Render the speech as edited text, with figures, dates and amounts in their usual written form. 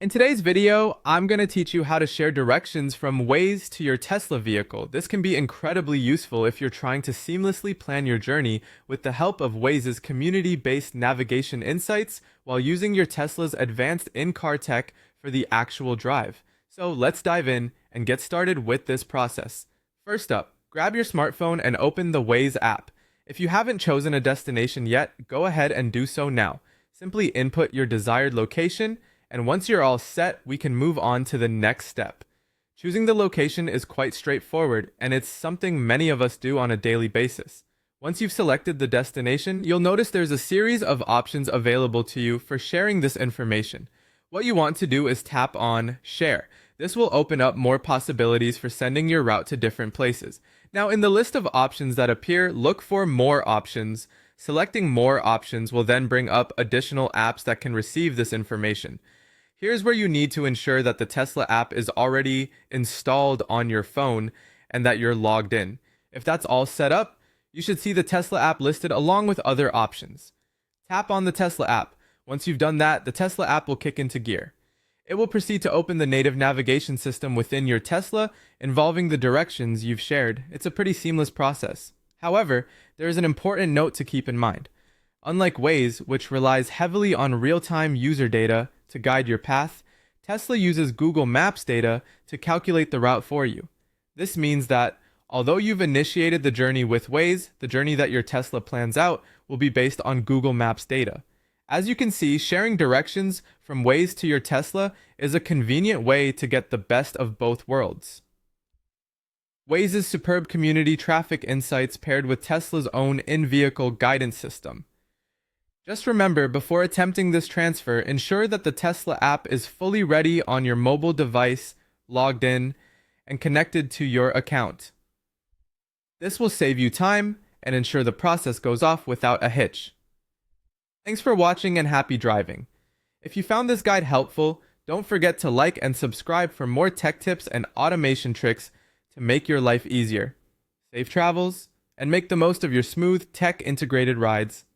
In today's video, I'm going to teach you how to share directions from Waze to your Tesla vehicle. This can be incredibly useful if you're trying to seamlessly plan your journey with the help of Waze's community-based navigation insights while using your Tesla's advanced in-car tech for the actual drive. So let's dive in and get started with this process. First up, grab your smartphone and open the Waze app. If you haven't chosen a destination yet, go ahead and do so now. Simply input your desired location, and once you're all set, we can move on to the next step. Choosing the location is quite straightforward, and it's something many of us do on a daily basis. Once you've selected the destination, you'll notice there's a series of options available to you for sharing this information. What you want to do is tap on Share. This will open up more possibilities for sending your route to different places. Now, in the list of options that appear, look for More Options. Selecting More Options will then bring up additional apps that can receive this information. Here's where you need to ensure that the Tesla app is already installed on your phone and that you're logged in. If that's all set up, you should see the Tesla app listed along with other options. Tap on the Tesla app. Once you've done that, the Tesla app will kick into gear. It will proceed to open the native navigation system within your Tesla, involving the directions you've shared. It's a pretty seamless process. However, there is an important note to keep in mind. Unlike Waze, which relies heavily on real-time user data to guide your path, Tesla uses Google Maps data to calculate the route for you. This means that, although you've initiated the journey with Waze, the journey that your Tesla plans out will be based on Google Maps data. As you can see, sharing directions from Waze to your Tesla is a convenient way to get the best of both worlds. Waze's superb community traffic insights paired with Tesla's own in-vehicle guidance system. Just remember, before attempting this transfer, ensure that the Tesla app is fully ready on your mobile device, logged in, and connected to your account. This will save you time and ensure the process goes off without a hitch. Thanks for watching and happy driving. If you found this guide helpful, don't forget to like and subscribe for more tech tips and automation tricks to make your life easier. Safe travels, and make the most of your smooth tech-integrated rides.